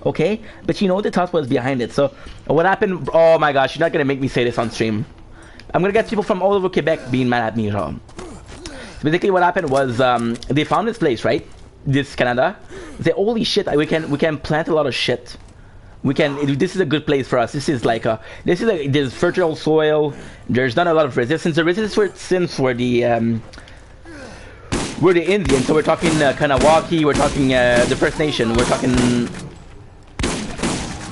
Okay, but you know the thought was behind it. So what happened? Oh my gosh, you're not gonna make me say this on stream. I'm gonna get people from all over Quebec being mad at me. So basically, what happened was they found this place, right? This Canada. They holy shit, we can plant a lot of shit. We can. This is a good place for us. This is like there's fertile soil. There's not a lot of resistance. The resistance were the Indians. So we're talking Kanawaki. We're talking the First Nation. We're talking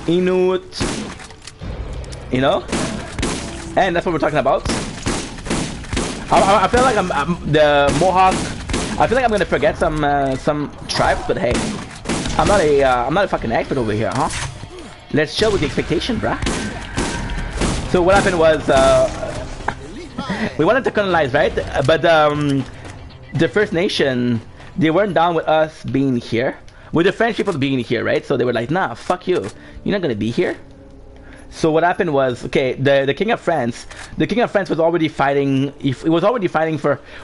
Inuit. You know, and that's what we're talking about. I feel like I'm the Mohawk. I feel like I'm gonna forget some tribes, but hey, I'm not a fucking expert over here, huh? Let's chill with the expectation, bruh. So what happened was we wanted to colonize, right? But the First Nation, they weren't down with us being here, with the French people being here, right? So they were like, nah, fuck you, you're not gonna be here. So what happened was, okay, the King of France was already fighting. He was already fighting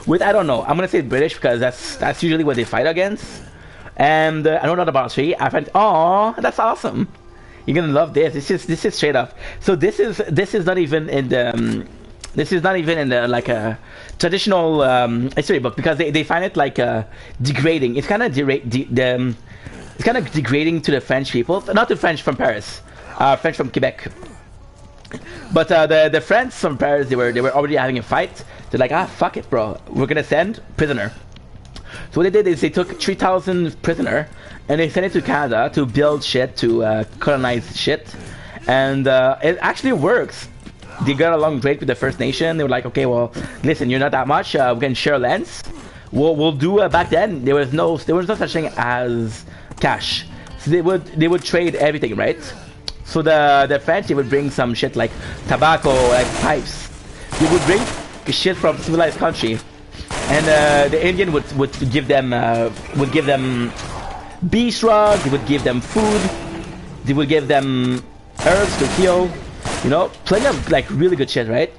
with I don't know. I'm gonna say British because that's usually what they fight against. And I know not about Australia. I find, oh, that's awesome. You're gonna love this. This is straight up. So this is not even in the like a traditional history book because they find it like degrading. It's kind of degrading to the French people, not the French from Paris. French from Quebec, but the French from Paris, they were already having a fight. They're like, ah, fuck it, bro, we're gonna send prisoner. So what they did is they took 3,000 prisoner and they sent it to Canada to build shit, to colonize shit, and it actually works. They got along great with the First Nation. They were like, okay, well, listen, you're not that much. We can share lands. We'll do. Back then, there was no such thing as cash. So they would trade everything, right? So the French, they would bring some shit like tobacco, like pipes. They would bring shit from civilized country, and the Indian would give them beach rugs. They would give them food. They would give them herbs to heal. You know, plenty of like really good shit, right?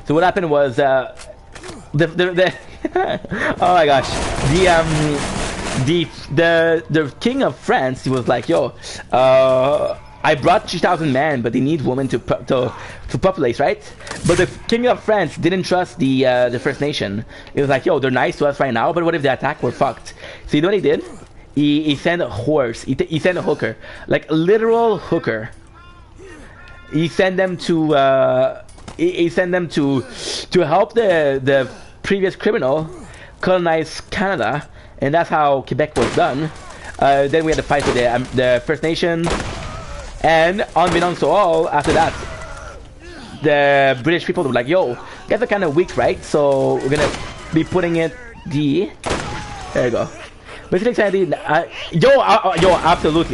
So what happened was the oh my gosh, the King of France, he was like, yo, I brought 3,000 men, but they need women to populate, right? But the King of France didn't trust the First Nation. He was like, yo, they're nice to us right now, but what if they attack? We're fucked. So you know what he did? He sent a horse. He sent a hooker, like a literal hooker. He sent them to help the previous criminal colonize Canada, and that's how Quebec was done. Then we had to fight with the First Nation, and unbeknownst to all, after that, the British people were like, "Yo, you guys are kind of weak, right? So we're gonna be putting it there you go." Basically, absolutely.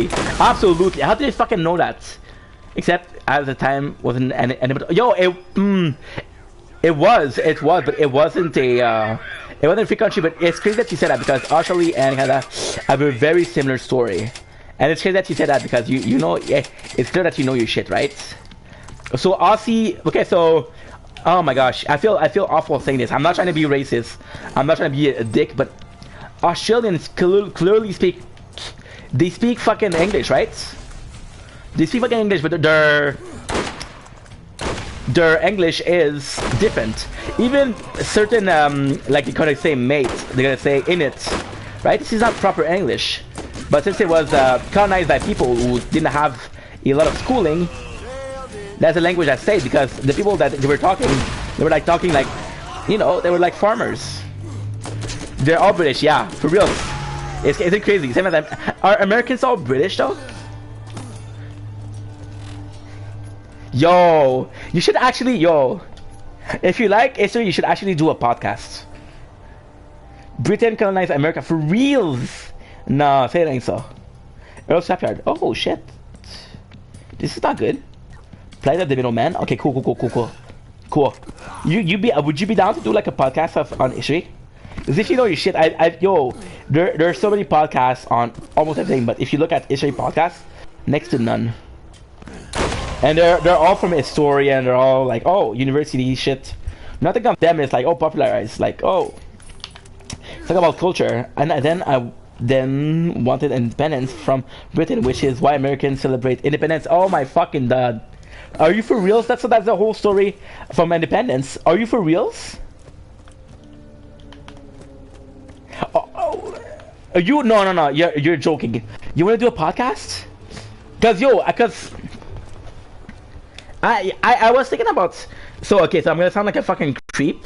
How did they fucking know that? Except at the time wasn't it was, but it wasn't a free country. But it's crazy that you said that because Australia and Canada have a very similar story, and it's crazy that you said that because you know, it's clear that you know your shit, right? So Aussie, okay, so oh my gosh, I feel awful saying this. I'm not trying to be racist. I'm not trying to be a dick, but Australians clearly speak fucking English, right? They speak fucking English, but their English is different. Even certain, like you're gonna say mate, they're gonna say in it, right? This is not proper English. But since it was colonized by people who didn't have a lot of schooling, that's a language that stayed because the people that they were talking, they were like talking like, you know, they were like farmers. They're all British, yeah, for real. Is it crazy? Same as that. Are Americans all British though? Yo, you should actually, if you like history, you should actually do a podcast. Britain colonized America for reals. No, say it ain't so. Earl Scrapyard. Oh shit, this is not good. Plight of the Middleman. Okay, cool. Would you be down to do like a podcast on history? Because if you know your shit, there are so many podcasts on almost everything. But if you look at history podcasts, next to none. And they're all from historian. They're all like, oh, university shit. Nothing about them is like, oh, popularized. Like, oh, talk about culture. And then then wanted independence from Britain, which is why Americans celebrate independence. Oh my fucking god. Are you for reals? That's the whole story from independence. Are you for reals? You no. You're joking. You want to do a podcast? Cause I was thinking about. So okay, so I'm gonna sound like a fucking creep.